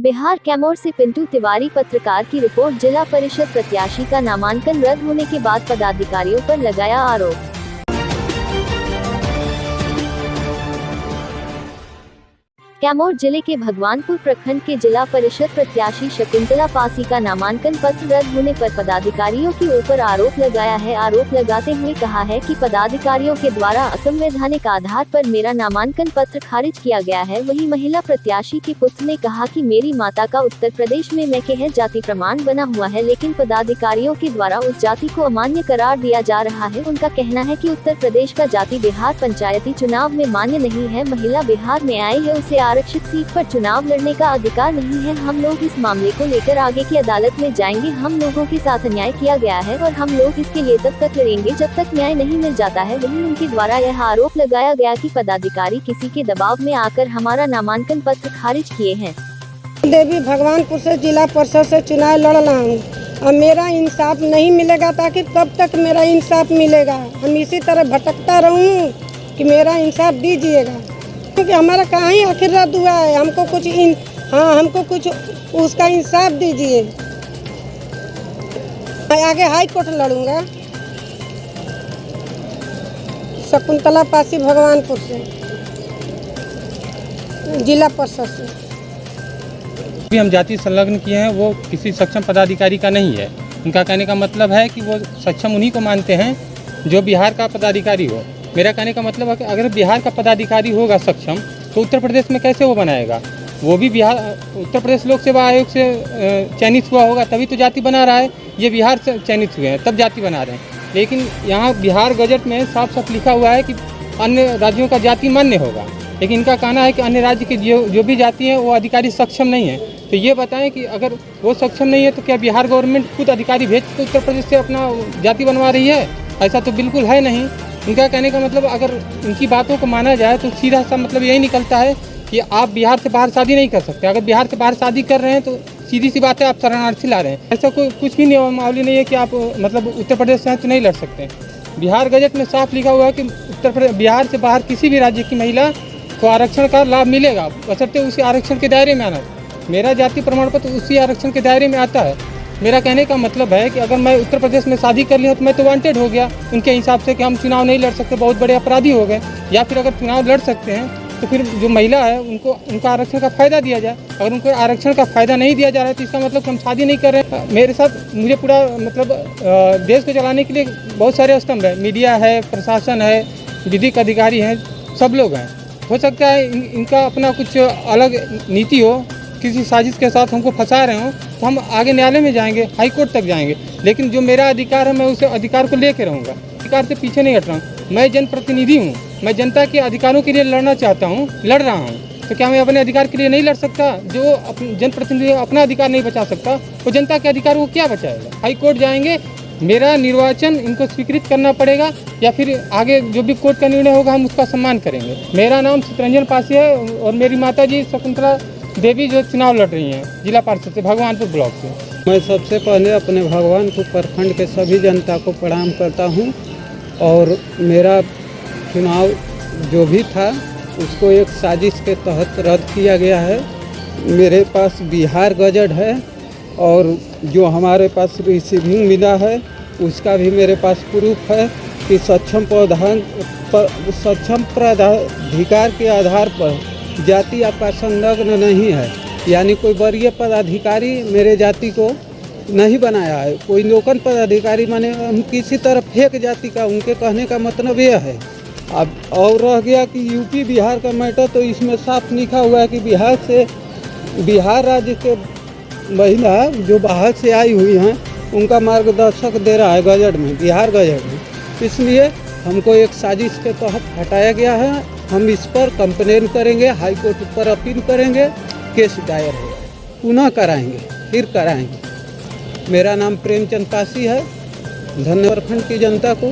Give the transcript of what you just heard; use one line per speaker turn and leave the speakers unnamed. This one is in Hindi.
बिहार कैमूर से पिंटू तिवारी पत्रकार की रिपोर्ट। जिला परिषद प्रत्याशी का नामांकन रद्द होने के बाद पदाधिकारियों पर लगाया आरोप। कैमूर जिले के भगवानपुर प्रखंड के जिला परिषद प्रत्याशी शकुंतला पासी का नामांकन पत्र रद्द होने पर पदाधिकारियों की ऊपर आरोप लगाया है। आरोप लगाते हुए कहा है कि पदाधिकारियों के द्वारा असंवैधानिक आधार पर मेरा नामांकन पत्र खारिज किया गया है। वहीं महिला प्रत्याशी के पुत्र ने कहा कि मेरी माता का उत्तर प्रदेश में मैकेह जाति प्रमाण बना हुआ है, लेकिन पदाधिकारियों के द्वारा उस जाति को अमान्य करार दिया जा रहा है। उनका कहना है कि उत्तर प्रदेश का जाति बिहार पंचायती चुनाव में मान्य नहीं है। महिला बिहार में आई है, उसे आरक्षित सीट पर चुनाव लड़ने का अधिकार नहीं है। हम लोग इस मामले को लेकर आगे की अदालत में जाएंगे। हम लोगों के साथ अन्याय किया गया है और हम लोग इसके लिए तब तक लड़ेंगे जब तक न्याय नहीं मिल जाता है। वहीं उनके द्वारा यह आरोप लगाया गया कि पदाधिकारी किसी के दबाव में आकर हमारा नामांकन पत्र खारिज किए हैं।
देवी भगवानपुर से जिला परिषद से चुनाव लड़ रहा हूँ। अब मेरा इंसाफ नहीं मिलेगा, ताकि कब तक मेरा इंसाफ मिलेगा? हम इसी तरह भटकता रहूँ कि मेरा इंसाफ दीजिएगा, क्योंकि हमारा कहाँ ही आखिर रद्द हुआ है। हमको कुछ उसका इंसाफ दीजिए। मैं आगे हाई कोर्ट लड़ूंगा। शकुंतला पासी भगवानपुर से जिला परिषद से।
भी हम जाति संलग्न किए हैं, वो किसी सक्षम पदाधिकारी का नहीं है। उनका कहने का मतलब है कि वो सक्षम उन्हीं को मानते हैं जो बिहार का पदाधिकारी हो। मेरा कहने का मतलब है कि अगर बिहार का पदाधिकारी होगा सक्षम, तो उत्तर प्रदेश में कैसे वो बनाएगा? वो भी उत्तर प्रदेश लोक सेवा आयोग से चयनित हुआ होगा, तभी तो जाति बना रहा है। ये बिहार से चयनित हुए हैं तब जाति बना रहे हैं। लेकिन यहाँ बिहार गजट में साफ साफ लिखा हुआ है कि अन्य राज्यों का जाति मान्य होगा, लेकिन इनका कहना है कि अन्य राज्य की जो भी जाति हैं वो अधिकारी सक्षम नहीं है। तो ये बताएं कि अगर वो सक्षम नहीं है तो क्या बिहार गवर्नमेंट खुद अधिकारी भेज के उत्तर प्रदेश से अपना जाति बनवा रही है? ऐसा तो बिल्कुल है नहीं। इनका कहने का मतलब अगर इनकी बातों को माना जाए तो सीधा सा मतलब यही निकलता है कि आप बिहार से बाहर शादी नहीं कर सकते। अगर बिहार से बाहर शादी कर रहे हैं तो सीधी सी बात है, आप शरणार्थी ला रहे हैं। ऐसा कुछ भी नियमावली नहीं है कि आप मतलब उत्तर प्रदेश से हैं तो नहीं लड़ सकते। बिहार गजट में साफ लिखा हुआ है कि बिहार से बाहर किसी भी राज्य की महिला को आरक्षण का लाभ मिलेगा, बशर्ते उसी आरक्षण के दायरे में आना। मेरा जाति प्रमाण पत्र उसी आरक्षण के दायरे में आता है। मेरा कहने का मतलब है कि अगर मैं उत्तर प्रदेश में शादी कर लिया तो मैं तो वांटेड हो गया उनके हिसाब से कि हम चुनाव नहीं लड़ सकते, बहुत बड़े अपराधी हो गए। या फिर अगर चुनाव लड़ सकते हैं तो फिर जो महिला है उनको उनका आरक्षण का फ़ायदा दिया जाए। अगर उनको आरक्षण का फ़ायदा नहीं दिया जा रहा है तो इसका मतलब हम शादी नहीं कर रहे हैं। मेरे साथ मुझे पूरा मतलब देश को चलाने के लिए बहुत सारे स्तंभ है, मीडिया है, प्रशासन है, विधिक अधिकारी हैं, सब लोग हैं। हो सकता है इनका अपना कुछ अलग नीति हो, किसी साजिश के साथ हमको फंसा रहे हो, तो हम आगे न्यायालय में जाएंगे, हाई कोर्ट तक जाएंगे। लेकिन जो मेरा अधिकार है मैं उस अधिकार को लेके रहूँगा। अधिकार से पीछे नहीं हट रहा हूँ। मैं जनप्रतिनिधि हूँ, मैं जनता के अधिकारों के लिए लड़ना चाहता हूँ, लड़ रहा हूँ। तो क्या मैं अपने अधिकार के लिए नहीं लड़ सकता? जो जनप्रतिनिधि अपना अधिकार नहीं बचा सकता, वो जनता के अधिकार को क्या बचाएगा? हाई कोर्ट जाएंगे, मेरा निर्वाचन इनको स्वीकृत करना पड़ेगा, या फिर आगे जो भी कोर्ट का निर्णय होगा हम उसका सम्मान करेंगे। मेरा नाम शतरंजन पासी है और मेरी माता जी शकुंतला देवी जो चुनाव लड़ रही हैं जिला परिषद से भगवानपुर ब्लॉक से।
मैं सबसे पहले अपने भगवानपुर प्रखंड के सभी जनता को प्रणाम करता हूं, और मेरा चुनाव जो भी था उसको एक साजिश के तहत रद्द किया गया है। मेरे पास बिहार गजट है और जो हमारे पास रिसीविंग मिला है उसका भी मेरे पास प्रूफ है कि सक्षम पदाधिकार के आधार पर जाति आपका संलग्न नहीं है। यानी कोई वरीय पदाधिकारी मेरे जाति को नहीं बनाया है, कोई लोकल पदाधिकारी माने हम किसी तरह फेक जाति का, उनके कहने का मतलब यह है। अब और रह गया कि यूपी बिहार का मैटर, तो इसमें साफ लिखा हुआ है कि बिहार राज्य के महिला जो बाहर से आई हुई हैं उनका मार्गदर्शक दे रहा है गजट में, बिहार गजट में। इसलिए हमको एक साजिश के तहत हटाया गया है। हम इस पर कंप्लेन करेंगे, हाई कोर्ट पर अपील करेंगे, केस दायर होगा, पुनः कराएंगे, फिर कराएंगे। मेरा नाम प्रेमचंद पासी है। धन्यवाद प्रखंड की जनता को।